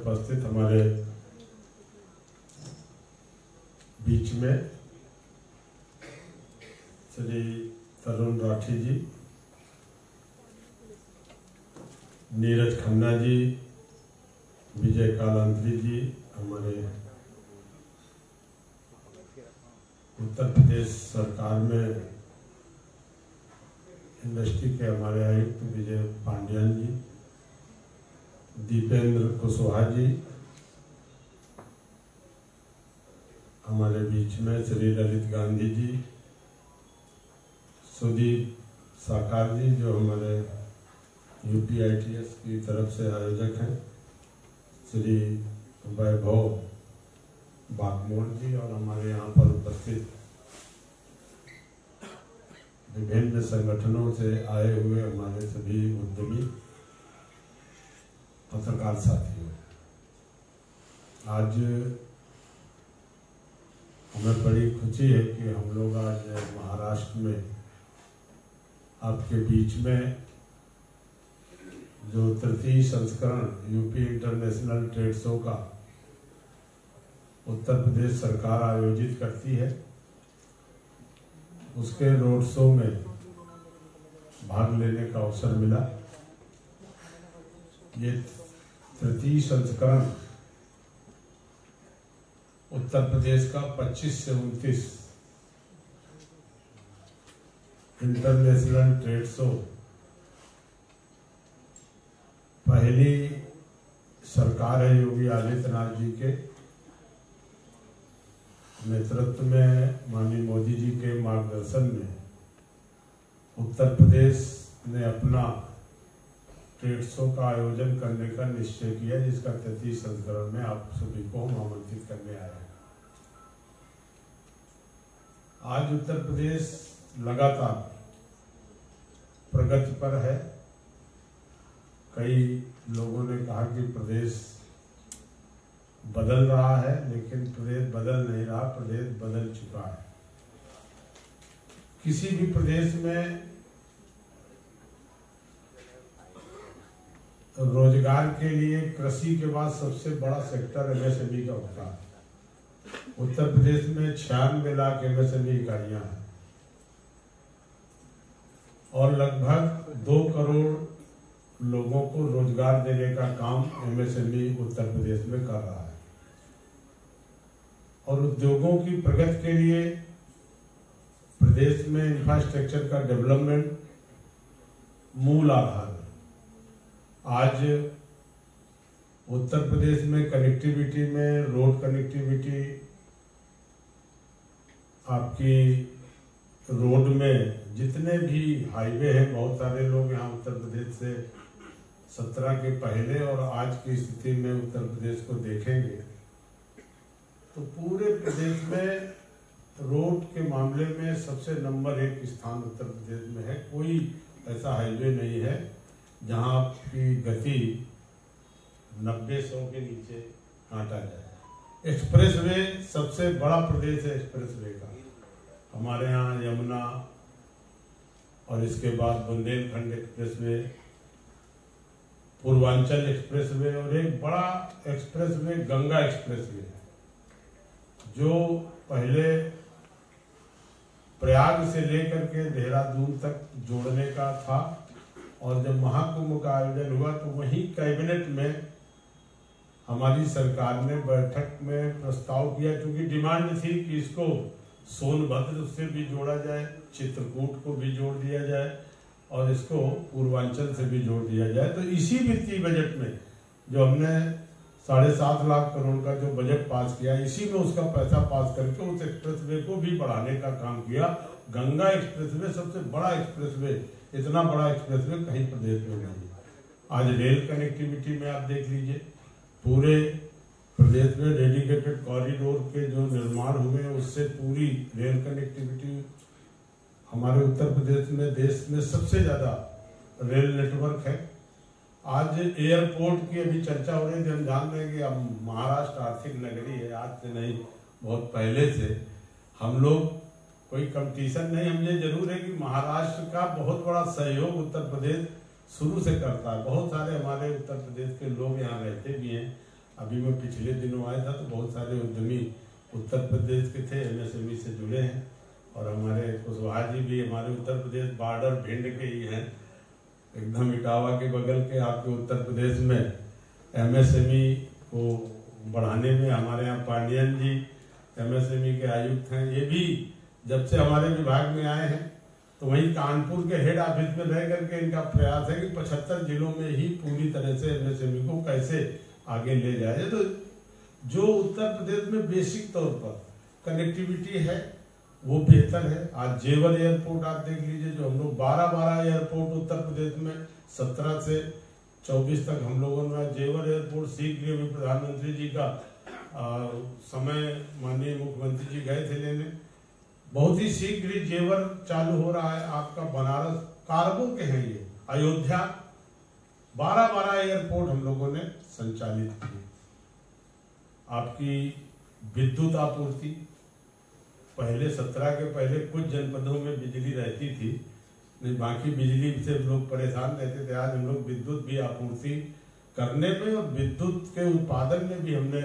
उपस्थित हमारे बीच में श्री तरुण राठी जी, नीरज खन्ना जी, विजय कालांत्री जी, हमारे उत्तर प्रदेश सरकार में इंडस्ट्री के हमारे आयुक्त विजय पांड्यन जी, दीपेंद्र कुशवाहा जी, हमारे बीच में श्री ललित गांधी जी, सुदीप साकार जी जो हमारे UPITS की तरफ से आयोजक हैं, श्री वैभव बागमोल जी और हमारे यहाँ पर उपस्थित विभिन्न संगठनों से आए हुए हमारे सभी उद्यमी पत्रकार साथियों, आज हमें बड़ी खुशी है कि हम लोग आज महाराष्ट्र में आपके बीच में जो तृतीय संस्करण यूपी इंटरनेशनल ट्रेड शो का उत्तर प्रदेश सरकार आयोजित करती है, उसके रोड शो में भाग लेने का अवसर मिला। ये तृतीय संस्करण उत्तर प्रदेश का 25 से 29 इंटरनेशनल ट्रेड शो पहली सरकार है योगी आदित्यनाथ जी के नेतृत्व में, माननीय मोदी जी के मार्गदर्शन में उत्तर प्रदेश ने अपना ट्रेड शो का आयोजन करने का निश्चय किया, जिसका तृतीय संस्करण में आप सभी को हम आमंत्रित करने आए हैं। आज उत्तर प्रदेश लगातार प्रगति पर है। कई लोगों ने कहा कि प्रदेश बदल रहा है, लेकिन प्रदेश बदल नहीं रहा, प्रदेश बदल चुका है। किसी भी प्रदेश में रोजगार के लिए कृषि के बाद सबसे बड़ा सेक्टर MSME का होता है। उत्तर प्रदेश में 96 लाख MSME इकाइयां हैं और लगभग 2 करोड़ लोगों को रोजगार देने का काम MSME उत्तर प्रदेश में कर रहा है। और उद्योगों की प्रगति के लिए प्रदेश में इंफ्रास्ट्रक्चर का डेवलपमेंट मूल आधार है। आज उत्तर प्रदेश में कनेक्टिविटी में रोड कनेक्टिविटी, आपकी रोड में जितने भी हाईवे हैं, बहुत सारे लोग यहाँ उत्तर प्रदेश से 17 के पहले और आज की स्थिति में उत्तर प्रदेश को देखेंगे तो पूरे प्रदेश में रोड के मामले में सबसे नंबर 1 स्थान उत्तर प्रदेश में है। कोई ऐसा हाईवे नहीं है जहां आपकी गति 90-100 के नीचे काटा जाए। एक्सप्रेसवे सबसे बड़ा प्रदेश है एक्सप्रेसवे का। हमारे यहाँ यमुना और इसके बाद बुंदेलखंड एक्सप्रेसवे, पूर्वांचल एक्सप्रेसवे और एक बड़ा एक्सप्रेसवे गंगा एक्सप्रेसवे है, जो पहले प्रयाग से लेकर के देहरादून तक जोड़ने का था। और जब महाकुंभ का आयोजन हुआ तो वहीं कैबिनेट में हमारी सरकार ने बैठक में प्रस्ताव किया, क्योंकि डिमांड थी कि इसको सोनभद्र से भी जोड़ा जाए, चित्रकूट को भी जोड़ दिया जाए और इसको पूर्वांचल से भी जोड़ दिया जाए। तो इसी वित्तीय बजट में जो हमने 7.5 लाख करोड़ का जो बजट पास किया, इसी में उसका पैसा पास करके उस एक्सप्रेसवे को भी बढ़ाने का काम किया। गंगा एक्सप्रेसवे सबसे बड़ा एक्सप्रेसवे, इतना बड़ा एक्सप्रेसवे कहीं प्रदेश में नहीं। आज रेल कनेक्टिविटी में आप देख लीजिए, पूरे प्रदेश में डेडिकेटेड कॉरिडोर के जो निर्माण हुए हैं उससे पूरी रेल कनेक्टिविटी हमारे उत्तर प्रदेश में देश में सबसे ज्यादा रेल नेटवर्क है। आज एयरपोर्ट की अभी चर्चा हो रही थी, हम जान रहे हैं कि अब महाराष्ट्र आर्थिक नगरी है, आज से नहीं बहुत पहले से। हम लोग कोई कंपटीशन नहीं, हम ये जरूर है कि महाराष्ट्र का बहुत बड़ा सहयोग उत्तर प्रदेश शुरू से करता है। बहुत सारे हमारे उत्तर प्रदेश के लोग यहाँ रहते भी हैं। अभी मैं पिछले दिनों आया था तो बहुत सारे उद्यमी उत्तर प्रदेश के थे, एमएसएमई से जुड़े हैं। और हमारे कुशवाहा जी भी हमारे उत्तर प्रदेश बॉर्डर भिंड के ही हैं, एकदम इटावा के बगल के। आपके उत्तर प्रदेश में एमएसएमई को बढ़ाने में हमारे यहाँ पांडियन जी एमएसएमई के आयुक्त हैं। ये भी जब से हमारे विभाग में आए हैं तो वहीं कानपुर के हेड ऑफिस में रह करके इनका प्रयास है कि 75 जिलों में ही पूरी तरह से एमएसएमई को कैसे आगे ले जाए। तो जो उत्तर प्रदेश में बेसिक तौर पर कनेक्टिविटी है वो बेहतर है। आज जेवर एयरपोर्ट आप देख लीजिए, जो हम लोग 12 एयरपोर्ट उत्तर प्रदेश में 17 से 24 तक हम लोगों ने जेवर एयरपोर्ट शीघ्र भी प्रधानमंत्री जी का समय माननीय मुख्यमंत्री जी गए थे लेने, बहुत ही शीघ्र जेवर चालू हो रहा है। आपका बनारस कार्गो के हैं ये, अयोध्या 12 एयरपोर्ट हम लोगों ने संचालित किए। आपकी विद्युत आपूर्ति पहले 17 के पहले कुछ जनपदों में बिजली रहती थी, नहीं बाकी बिजली से लोग परेशान रहते थे। आज हम लोग विद्युत भी आपूर्ति करने में और विद्युत के उत्पादन में भी हमने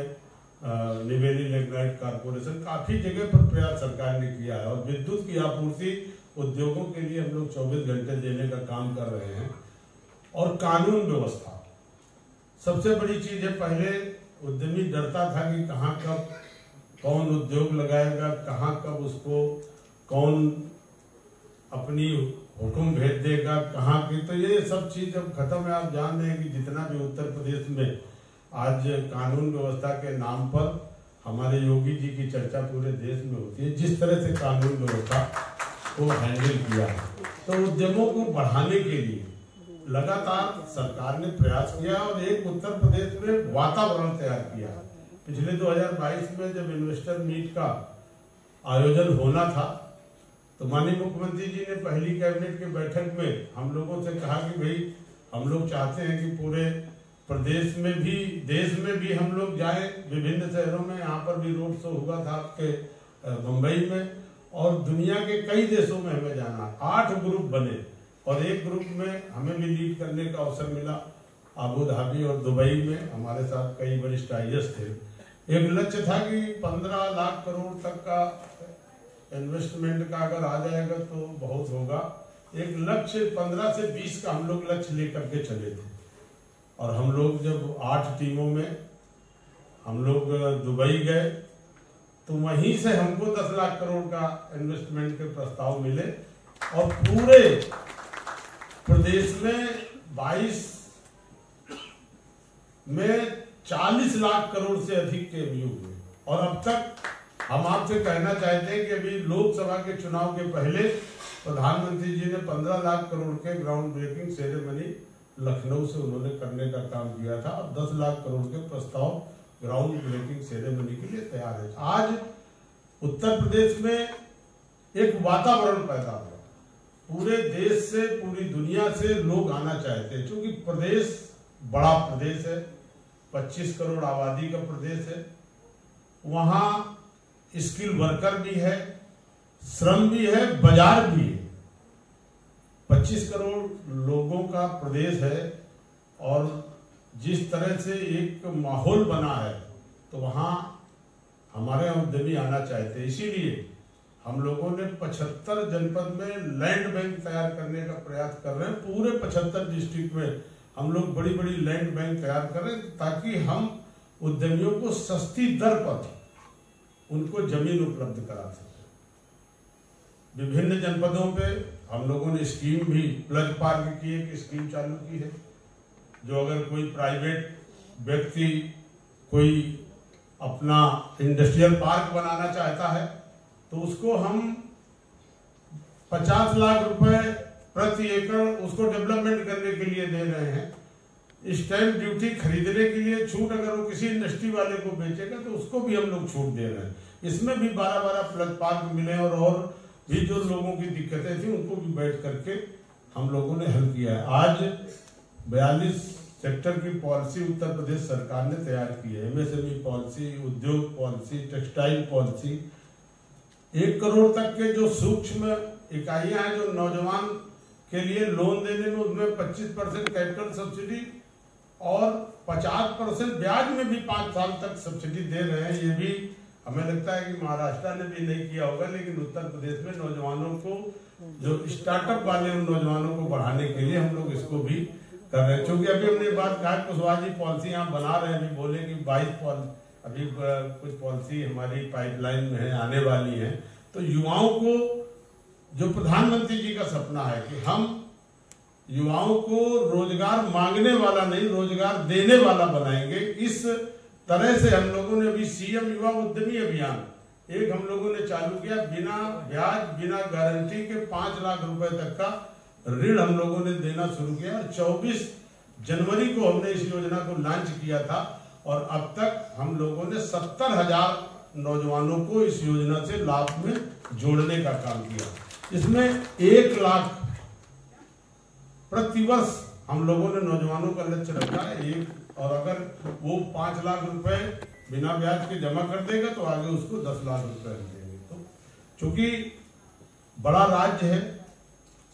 निवेली लिग्नाइट कारपोरेशन काफी जगह पर प्रयास सरकार ने किया है। और विद्युत की आपूर्ति उद्योगों के लिए हम लोग 24 घंटे देने का काम कर रहे हैं। और कानून व्यवस्था सबसे बड़ी चीज है। पहले उद्यमी डरता था कि कहाँ कब कौन उद्योग लगाएगा, कहाँ कब उसको कौन अपनी हुक्म भेज देगा, कहाँ की। तो ये सब चीज अब खत्म है। आप जान रहे हैं कि जितना भी उत्तर प्रदेश में आज कानून व्यवस्था के नाम पर हमारे योगी जी की चर्चा पूरे देश में होती है, जिस तरह से कानून व्यवस्था को हैंडल किया है। तो उद्यमों को बढ़ाने के लिए लगातार सरकार ने प्रयास किया और एक उत्तर प्रदेश में वातावरण तैयार किया। पिछले 2022 में जब इन्वेस्टर मीट का आयोजन होना था तो माननीय मुख्यमंत्री जी ने पहली कैबिनेट की बैठक में हम लोगों से कहा कि भाई हम लोग चाहते हैं कि पूरे प्रदेश में भी देश में भी हम लोग जाएं, विभिन्न शहरों में। यहाँ पर भी रोड शो हुआ था आपके मुंबई में, और दुनिया के कई देशों में हमें जाना। 8 ग्रुप बने और एक ग्रुप में हमें भी लीड करने का अवसर मिला। अबू धाबी और दुबई में हमारे साथ कई वरिष्ठ आईएएस थे। एक लक्ष्य था कि 15 लाख करोड़ तक का इन्वेस्टमेंट का अगर आ जाएगा तो बहुत होगा। एक लक्ष्य 15 से 20 का हम लोग लक्ष्य लेकर के चले थे। और हम लोग जब 8 टीमों में हम लोग दुबई गए तो वहीं से हमको 10 लाख करोड़ का इन्वेस्टमेंट के प्रस्ताव मिले। और पूरे प्रदेश में 22 में 40 लाख करोड़ से अधिक के एमयू हुए। और अब तक हम आपसे कहना चाहते हैं कि अभी लोकसभा के चुनाव के पहले प्रधानमंत्री जी ने 15 लाख करोड़ के ग्राउंड ब्रेकिंग सेरेमनी लखनऊ से उन्होंने करने का काम किया था। और 10 लाख करोड़ के प्रस्ताव ग्राउंड ब्रेकिंग सेरेमनी के लिए तैयार है। आज उत्तर प्रदेश में एक वातावरण पैदा हुआ। पूरे देश से, पूरी दुनिया से लोग आना चाहते हैं, क्योंकि प्रदेश बड़ा प्रदेश है, 25 करोड़ आबादी का प्रदेश है। वहां स्किल वर्कर भी है, श्रम भी है, बाजार भी है। 25 करोड़ लोगों का प्रदेश है और जिस तरह से एक माहौल बना है तो वहां हमारे उद्यमी आना चाहते हैं। इसीलिए हम लोगों ने 75 जनपद में लैंड बैंक तैयार करने का प्रयास कर रहे हैं। पूरे 75 डिस्ट्रिक्ट में हम लोग बड़ी बड़ी लैंड बैंक तैयार कर रहे हैं ताकि हम उद्यमियों को सस्ती दर पर उनको जमीन उपलब्ध करा सकें। विभिन्न जनपदों पे हम लोगों ने स्कीम भी प्लग पार्क की एक स्कीम चालू की है, जो अगर कोई प्राइवेट व्यक्ति कोई अपना इंडस्ट्रियल पार्क बनाना चाहता है तो उसको हम 50 लाख रुपए प्रति एकड़ उसको डेवलपमेंट करने के लिए दे रहे हैं। स्टैंप ड्यूटी खरीदने के लिए छूट, अगर वो किसी इंडस्ट्री वाले को बेचेगा तो उसको भी हम लोग छूट दे रहे हैं। इसमें भी 12 प्लग पार्क मिले और भी जो लोगों की दिक्कतें थी उनको भी बैठ करके हम लोगों ने हल किया है। आज 42 सेक्टर की पॉलिसी उत्तर प्रदेश सरकार ने तैयार की है। एमएसएमई पॉलिसी, उद्योग पॉलिसी, टेक्सटाइल पॉलिसी। 1 करोड़ तक के जो सूक्ष्म इकाइयां हैं जो नौजवान के लिए लोन देने में, उसमें 25% कैपिटल सब्सिडी और 50% ब्याज में भी 5 साल तक सब्सिडी दे रहे हैं। ये भी हमें लगता है कि महाराष्ट्र ने भी नहीं किया होगा, लेकिन उत्तर प्रदेश में नौजवानों को, जो स्टार्टअप वाले उन नौजवानों को बढ़ाने के लिए हम लोग इसको भी कर रहे हैं। क्योंकि अभी हमने बात कहा कुशवाहा जी पॉलिसी यहाँ बना रहे हैं, अभी बोले कि 22 अभी कुछ पॉलिसी हमारी पाइपलाइन में है, आने वाली है। तो युवाओं को, जो प्रधानमंत्री जी का सपना है कि हम युवाओं को रोजगार मांगने वाला नहीं, रोजगार देने वाला बनाएंगे, इस तरह से हम लोगों ने अभी सीएम युवा उद्यमी अभियान एक हम लोगों ने चालू किया। बिना ब्याज, बिना गारंटी के 5 लाख रुपए तक का ऋण हम लोगों ने देना शुरू किया। 24 जनवरी को हमने इस योजना को लॉन्च किया था और अब तक हम लोगों ने 70,000 नौजवानों को इस योजना से लाभ में जोड़ने का काम किया। इसमें 1 लाख प्रतिवर्ष हम लोगों ने नौजवानों का लक्ष्य रखा है। और अगर वो 5 लाख रुपए बिना ब्याज के जमा कर देगा तो आगे उसको 10 लाख रुपए देंगे। तो चूंकि बड़ा राज्य है,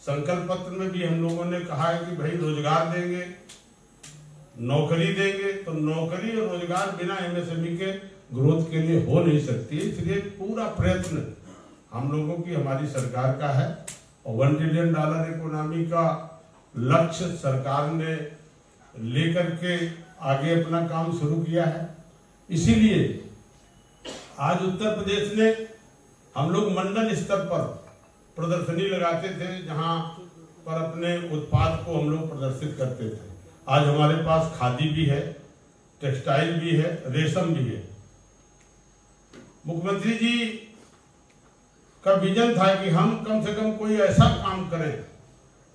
संकल्प पत्र में भी हम लोगों ने कहा है कि भाई रोजगार देंगे, नौकरी देंगे। तो नौकरी और रोजगार बिना एमएसएमई के ग्रोथ के लिए हो नहीं सकती है। इसलिए पूरा प्रयत्न हम लोगों की, हमारी सरकार का है और $1 ट्रिलियन इकोनॉमी का लक्ष्य सरकार ने लेकर के आगे अपना काम शुरू किया है। इसीलिए आज उत्तर प्रदेश ने, हम लोग मंडल स्तर पर प्रदर्शनी लगाते थे जहां पर अपने उत्पाद को हम लोग प्रदर्शित करते थे। आज हमारे पास खादी भी है, टेक्सटाइल भी है, रेशम भी है। मुख्यमंत्री जी का विजन था कि हम कम से कम कोई ऐसा काम करें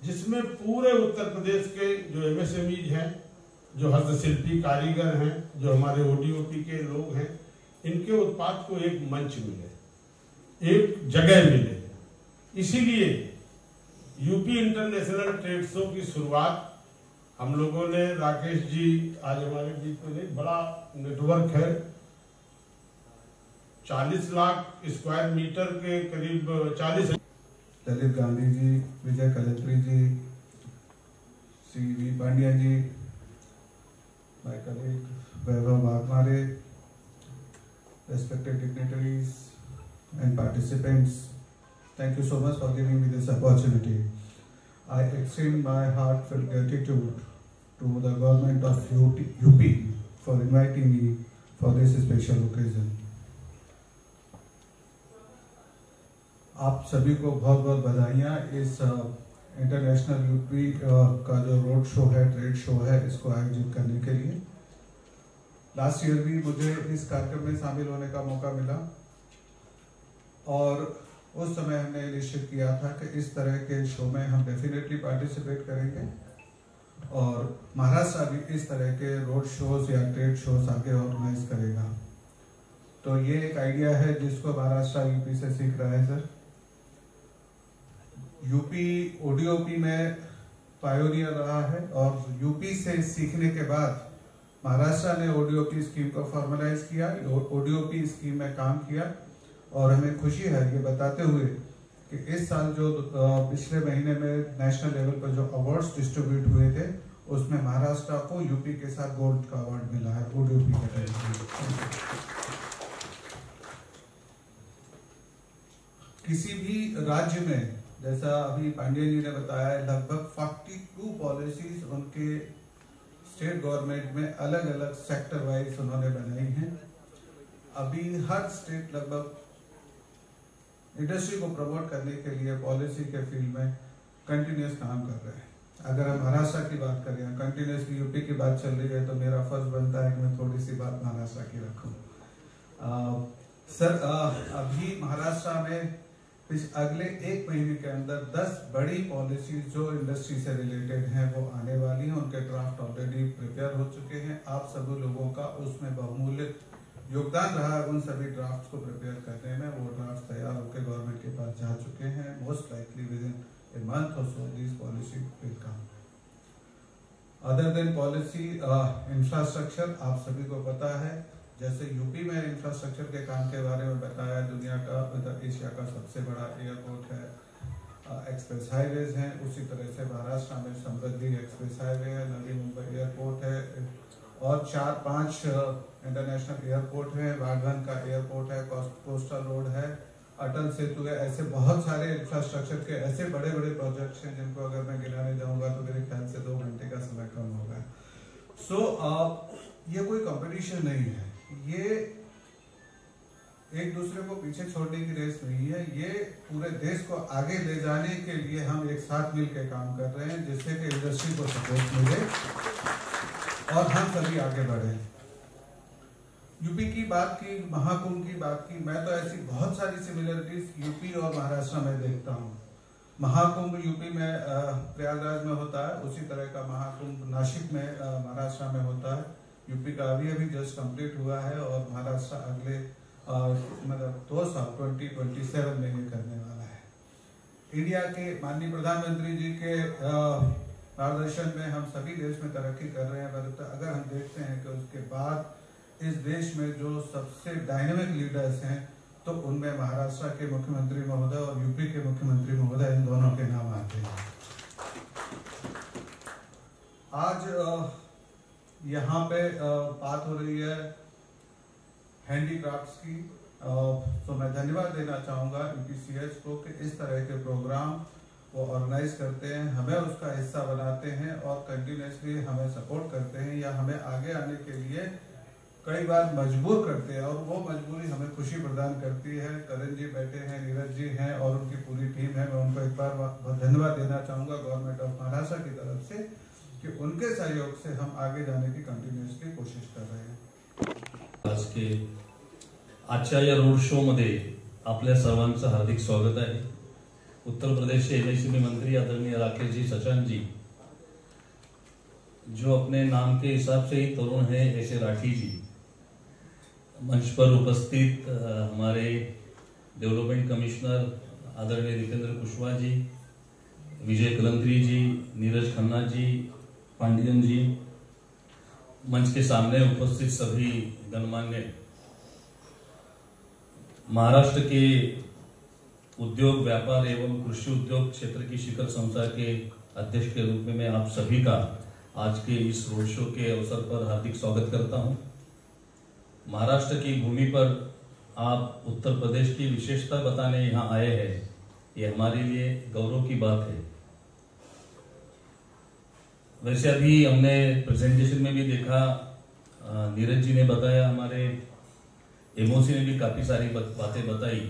जिसमें पूरे उत्तर प्रदेश के जो एमएसएमईज हैं, जो हस्तशिल्पी कारीगर हैं, जो हमारे ओडीओपी के लोग हैं, इनके उत्पाद को एक मंच मिले, एक जगह मिले। इसीलिए यूपी इंटरनेशनल ट्रेड शो की शुरुआत हम लोगों ने, राकेश जी आज हमारे बीच में नहीं, बड़ा नेटवर्क है, 40 लाख स्क्वायर मीटर के करीब 40। ललित गांधी जी, विजय कलत्री जी, CV Pandya ji, my colleague Vaibhav Bhagmare, respected dignitaries and participants, thank you so much for giving me this opportunity. I extend my heartfelt gratitude to the government of UP for inviting me for this special occasion. आप सभी को बहुत बहुत बधाइयाँ इस international UP का जो road show है, ट्रेड शो है, इसको आयोजित करने के लिए। लास्ट ईयर भी मुझे इस कार्यक्रम में शामिल होने का मौका मिला और उस समय हमने निश्चित किया था कि इस तरह के शो में हम डेफिनेटली पार्टिसिपेट करेंगे और महाराष्ट्र भी इस तरह के रोड शोज या ट्रेड शोज आगे ऑर्गेनाइज करेगा। तो ये एक आइडिया है जिसको महाराष्ट्र यूपी से सीख रहा है। सर, यूपी ओडीओपी में पायोनियर रहा है और यूपी से सीखने के बाद महाराष्ट्र ने ओडीओपी स्कीम को फॉर्मलाइज किया, ओडीओपी स्कीम में काम किया और हमें खुशी है ये बताते हुए कि इस साल जो पिछले महीने में नेशनल लेवल पर जो अवार्ड्स डिस्ट्रीब्यूट हुए थे उसमें महाराष्ट्र को यूपी के साथ गोल्ड का अवार्ड मिला है ओडीओपी कैटेगरी। किसी भी राज्य में, जैसा अभी पांडे जी ने बताया, लगभग 42 पॉलिसीज उनके स्टेट गवर्नमेंट में अलग अलग सेक्टर वाइज उन्होंने बनाई हैं। अभी हर स्टेट लगभग इंडस्ट्री को प्रमोट करने के लिए पॉलिसी के फील्ड में कंटिन्यूस काम कर रहे हैं। अगर हम महाराष्ट्र की बात करें, कंटिन्यूसली यूपी की बात चल रही है, तो मेरा फर्ज बनता है कि मैं थोड़ी सी बात महाराष्ट्र की रखूं। सर, अभी महाराष्ट्र में अगले 1 महीने के अंदर 10 बड़ी पॉलिसीज जो इंडस्ट्री से रिलेटेड हैं वो आने वाली हैं। उनके ड्राफ्ट ऑलरेडी प्रिपेयर हो चुके हैं। आप सभी लोगों का उसमें बहुमूल्य योगदान रहा है उन सभी ड्राफ्ट को प्रिपेयर करने में। वो ड्राफ्ट तैयार होकर गवर्नमेंट के पास जा चुके हैं। Most likely with in a month or so these policy will come. Other than policy, infrastructure, आप सभी को पता है, जैसे यूपी में इंफ्रास्ट्रक्चर के काम के बारे में बताया, दुनिया का, एशिया का सबसे बड़ा एयरपोर्ट है, एक्सप्रेस हाईवेज हैं, उसी तरह से महाराष्ट्र में समृद्धि एक्सप्रेस हाईवे है, नवी मुंबई एयरपोर्ट है, और 4-5 इंटरनेशनल एयरपोर्ट है, वाघन का एयरपोर्ट है, कोस्टल रोड है, अटल सेतु है। ऐसे बहुत सारे इंफ्रास्ट्रक्चर के ऐसे बड़े बड़े प्रोजेक्ट्स हैं जिनको अगर मैं गिनाने जाऊंगा तो मेरे ख्याल से 2 घंटे का समय कम होगा। ये कोई कंपटीशन नहीं है, ये एक दूसरे को पीछे छोड़ने की रेस नहीं है, ये पूरे देश को आगे ले जाने के लिए हम एक साथ मिलकर काम कर रहे हैं, जिससे कि इंडस्ट्री को सपोर्ट मिले और हम सभी आगे बढ़े। यूपी की बात की, महाकुंभ की बात की, मैं तो ऐसी बहुत सारी सिमिलरिटीज यूपी और महाराष्ट्र में देखता हूँ। महाकुंभ यूपी में प्रयागराज में होता है, उसी तरह का महाकुंभ नासिक में महाराष्ट्र में होता है। यूपी का अभी जस्ट कंप्लीट हुआ है और महाराष्ट्र अगले मतलब 2 साल 2027 में ये करने वाला है। इंडिया के माननीय प्रधानमंत्री जी के मार्गदर्शन में हम सभी देश में तरक्की कर रहे हैं, पर अगर हम देखते हैं कि उसके बाद इस देश में जो सबसे डायनेमिक लीडर्स हैं तो उनमें महाराष्ट्र के मुख्यमंत्री महोदय और यूपी के मुख्यमंत्री महोदय, इन दोनों के नाम आते हैं। आज यहाँ पे बात हो रही है हैंडीक्राफ्ट्स की, तो मैं धन्यवाद देना चाहूँगा यूपीसीएच को कि इस तरह के प्रोग्राम वो ऑर्गेनाइज करते हैं, हमें उसका हिस्सा बनाते हैं और कंटिन्यूसली हमें सपोर्ट करते हैं या हमें आगे आने के लिए कई बार मजबूर करते हैं, और वो मजबूरी हमें खुशी प्रदान करती है। करण जी बैठे हैं, नीरज जी हैं और उनकी पूरी टीम है, मैं उनको एक बार धन्यवाद देना चाहूँगा गवर्नमेंट ऑफ महाराष्ट्र की तरफ से कि उनके सहयोग से हम आगे जाने की कंटिन्यूसली कोशिश कर रहे हैं। आज के आजच्या या रोड शो मध्ये आपल्या सर्वांचं हार्दिक स्वागत आहे। उत्तर प्रदेश के एमएसएमई मंत्री आदरणीय राकेश जी सचान जी, जो अपने नाम के हिसाब से ही तरुण है, ऐसे राठी जी, मंच पर उपस्थित हमारे डेवलपमेंट कमिश्नर आदरणीय दीपेंद्र कुशवाहा जी, विजय कलंत्री जी, नीरज खन्ना जी, पांडियन जी, मंच के सामने उपस्थित सभी गणमान्य, महाराष्ट्र के उद्योग, व्यापार एवं कृषि उद्योग क्षेत्र की शिखर संस्था के अध्यक्ष के रूप में मैं आप सभी का आज के इस रोड शो के अवसर पर हार्दिक स्वागत करता हूं। महाराष्ट्र की भूमि पर आप उत्तर प्रदेश की विशेषता बताने यहां आए हैं, ये हमारे लिए गौरव की बात है। वैसे अभी हमने प्रेजेंटेशन में भी देखा, नीरज जी ने बताया, हमारे एमओसी ने भी काफी सारी बातें बताई।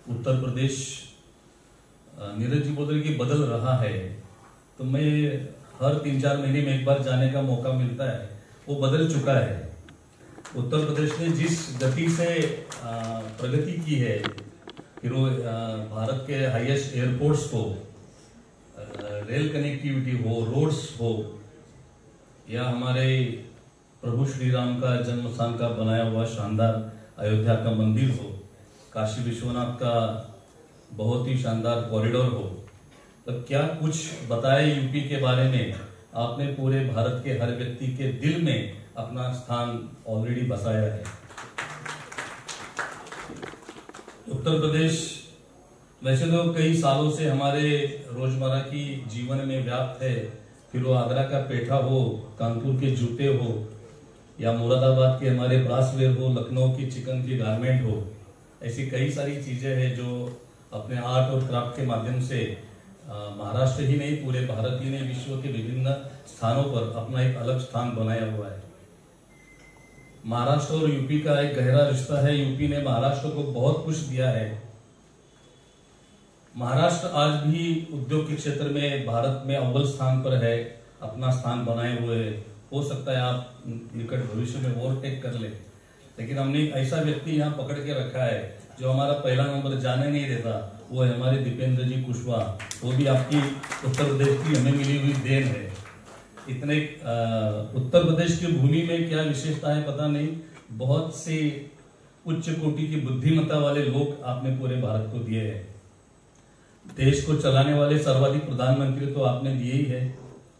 उत्तर प्रदेश, नीरज जी बोल रहे कि बदल रहा है, तो मैं हर 3-4 महीने में एक बार जाने का मौका मिलता है, वो बदल चुका है। उत्तर प्रदेश ने जिस गति से प्रगति की है, फिर वो भारत के हाईएस्ट एयरपोर्ट्स हो, रेल कनेक्टिविटी हो, रोड्स हो, या हमारे प्रभु श्री राम का जन्म स्थान का बनाया हुआ शानदार अयोध्या का मंदिर हो, काशी विश्वनाथ का बहुत ही शानदार कॉरिडोर हो, तब क्या कुछ बताए यूपी के बारे में। आपने पूरे भारत के हर व्यक्ति के दिल में अपना स्थान ऑलरेडी बसाया है। उत्तर प्रदेश वैसे तो कई सालों से हमारे रोजमर्रा की जीवन में व्याप्त है, फिर वो आगरा का पेठा हो, कानपुर के जूते हो, या मुरादाबाद के हमारे ब्रासवेयर हो, लखनऊ की चिकन की गारमेंट हो, ऐसी कई सारी चीजें हैं जो अपने आर्ट और क्राफ्ट के माध्यम से महाराष्ट्र ही नहीं पूरे भारत ही नहीं विश्व के विभिन्न स्थानों पर अपना एक अलग स्थान बनाया हुआ है। महाराष्ट्र और यूपी का एक गहरा रिश्ता है। यूपी ने महाराष्ट्र को बहुत कुछ दिया है। महाराष्ट्र आज भी उद्योग के क्षेत्र में भारत में अव्वल स्थान पर है, अपना स्थान बनाए हुए। हो सकता है आप निकट भविष्य में ओवरटेक कर ले, लेकिन हमने एक ऐसा व्यक्ति यहाँ पकड़ के रखा है जो हमारा पहला नंबर जाने नहीं देता, वो है हमारे दीपेंद्र जी कुशवाहा। वो भी आपकी उत्तर प्रदेश की हमें मिली हुई देन है। इतने उत्तर प्रदेश की भूमि में क्या विशेषता है पता नहीं, बहुत से उच्च कोटि की बुद्धिमत्ता वाले लोग आपने पूरे भारत को दिए हैं। देश को चलाने वाले सर्वाधिक प्रधानमंत्री तो आपने दिए ही है।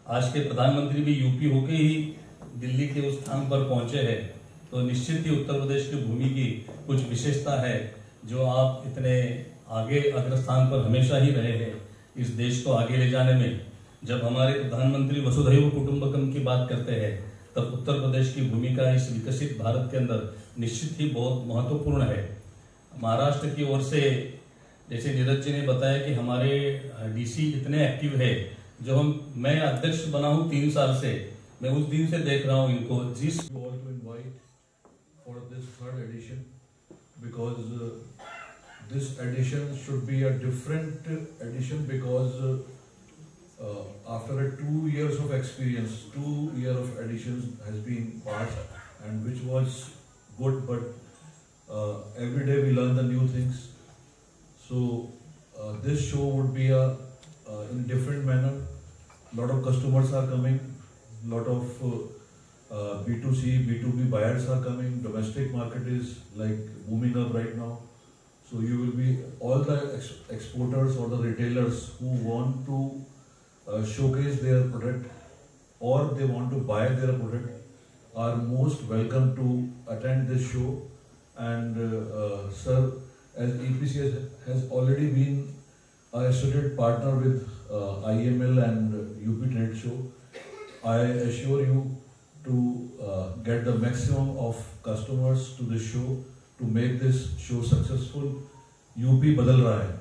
आज के प्रधानमंत्री भी यूपी होके ही दिल्ली के उस स्थान पर पहुंचे हैं, तो निश्चित ही उत्तर प्रदेश की भूमि की कुछ विशेषता है जो आप इतने आगे अग्रस्थान पर हमेशा ही रहे हैं इस देश को आगे ले जाने में। जब हमारे प्रधानमंत्री वसुधैव कुटुंबकम की बात करते हैं तब उत्तर प्रदेश की भूमिका इस विकसित भारत के अंदर निश्चित ही बहुत महत्वपूर्ण है। महाराष्ट्र की ओर से जैसे नीरज जी ने बताया कि हमारे डीसी इतने एक्टिव है, जो मैं अध्यक्ष बना हूँ 3 साल से, मैं उस दिन से देख रहा हूँ इनको जिस for this third edition, because this edition should be a different edition, because after 2 years of experience, 2 years of editions has been passed, and which was good, but every day we learn the new things. So this show would be in different manner. Lot of customers are coming, lot of B2C, B2B buyers are coming. Domestic market is like booming up right now. So you will be all the exporters or the retailers who want to showcase their product or they want to buy their product are most welcome to attend this show. And sir, as EPC has already been a associate partner with IML and UP Trade Show, I assure you to get the maximum of customers to this show, to make this show successful. UP बदल रहा है,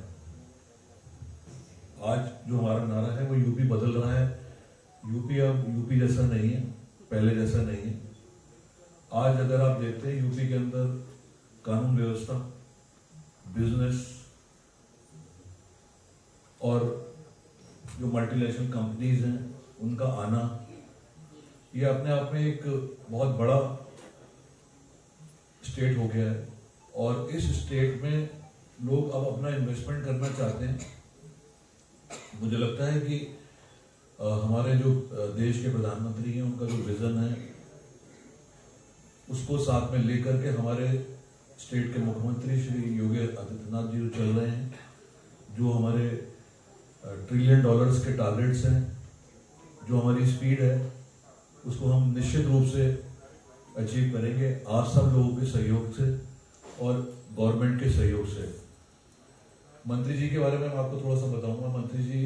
आज जो हमारा नारा है वो UP बदल रहा है। यूपी अब यूपी जैसा नहीं है, पहले जैसा नहीं है। आज अगर आप देखते हैं यूपी के अंदर कानून व्यवस्था, बिजनेस और जो मल्टीनेशनल कंपनीज हैं उनका आना, ये अपने आप में एक बहुत बड़ा स्टेट हो गया है। और इस स्टेट में लोग अब अपना इन्वेस्टमेंट करना चाहते हैं। मुझे लगता है कि हमारे जो देश के प्रधानमंत्री हैं उनका जो विजन है उसको साथ में लेकर के हमारे स्टेट के मुख्यमंत्री श्री योगी आदित्यनाथ जी जो चल रहे हैं, जो हमारे $1 ट्रिलियन के टारगेट्स हैं, जो हमारी स्पीड है, उसको हम निश्चित रूप से अचीव करेंगे आप सब लोगों के सहयोग से और गवर्नमेंट के सहयोग से। मंत्री जी के बारे में मैं आपको थोड़ा सा बताऊंगा। मंत्री जी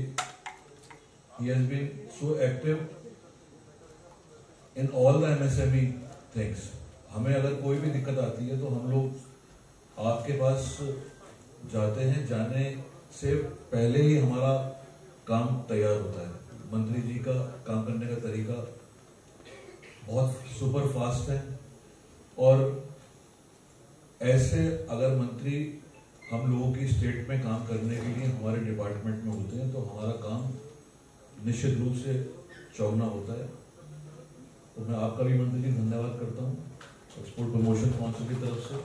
he has been so active in all the MSME things. हमें अगर कोई भी दिक्कत आती है तो हम लोग आपके पास जाते हैं, जाने से पहले ही हमारा काम तैयार होता है। मंत्री जी का काम करने का तरीका बहुत सुपर फास्ट है और ऐसे अगर मंत्री हम लोगों की स्टेट में काम करने के लिए हमारे डिपार्टमेंट में होते हैं तो हमारा काम निश्चित रूप से चौगुना होता है। तो मैं आपका भी मंत्री जी धन्यवाद करता हूँ एक्सपोर्ट प्रमोशन काउंसिल की तरफ से।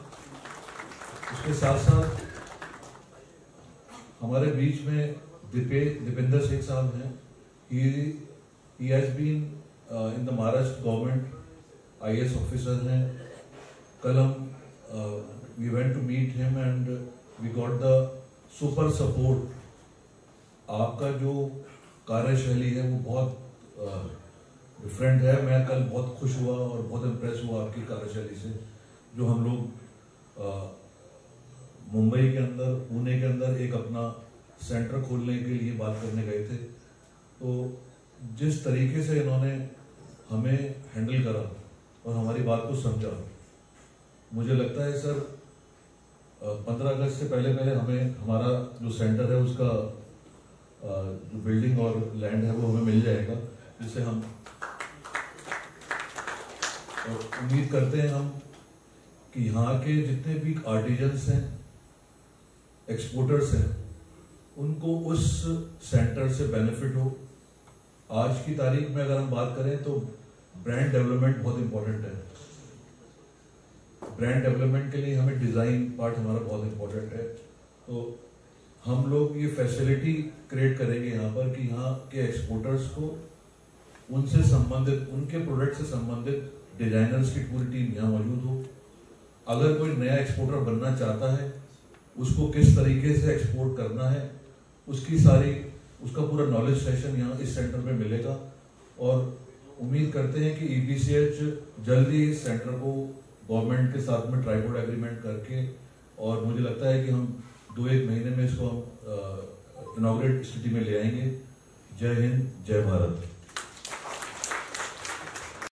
उसके साथ साथ हमारे बीच में दीपेंद्र सिंह साहब हैं। He has been in the Maharashtra government, IAS officer हैं। कल हम we went to meet him and we got the super support. आपका जो कार्यशैली है वो बहुत डिफरेंट है। मैं कल बहुत खुश हुआ और बहुत इम्प्रेस हुआ आपकी कार्यशैली से। जो हम लोग मुंबई के अंदर, पुणे के अंदर एक अपना सेंटर खोलने के लिए बात करने गए थे, तो जिस तरीके से इन्होंने हमें हैंडल करा और हमारी बात को समझा, मुझे लगता है सर 15 अगस्त से पहले हमें हमारा जो सेंटर है उसका जो बिल्डिंग और लैंड है वो हमें मिल जाएगा, जिससे हम उम्मीद करते हैं हम कि यहाँ के जितने भी आर्टिजन्स हैं, एक्सपोर्टर्स हैं, उनको उस सेंटर से बेनिफिट हो। आज की तारीख में अगर हम बात करें तो ब्रांड डेवलपमेंट बहुत इंपॉर्टेंट है। ब्रांड डेवलपमेंट के लिए हमें डिजाइन पार्ट हमारा बहुत इंपॉर्टेंट है। तो हम लोग ये फैसिलिटी क्रिएट करेंगे यहाँ पर कि यहाँ के एक्सपोर्टर्स को उनसे संबंधित, उनके प्रोडक्ट से संबंधित डिजाइनर्स की पूरी टीम यहाँ मौजूद हो। अगर कोई नया एक्सपोर्टर बनना चाहता है, उसको किस तरीके से एक्सपोर्ट करना है, उसका पूरा नॉलेज सेशन यहाँ इस सेंटर में मिलेगा। और उम्मीद करते हैं कि EPCH जल्दी इस सेंटर को गवर्नमेंट के साथ में ट्राइपोड एग्रीमेंट करके, और मुझे लगता है कि हम 2-1 महीने में इसको हम इनॉग्रेट स्थिति में ले आएंगे। जय हिंद, जय भारत।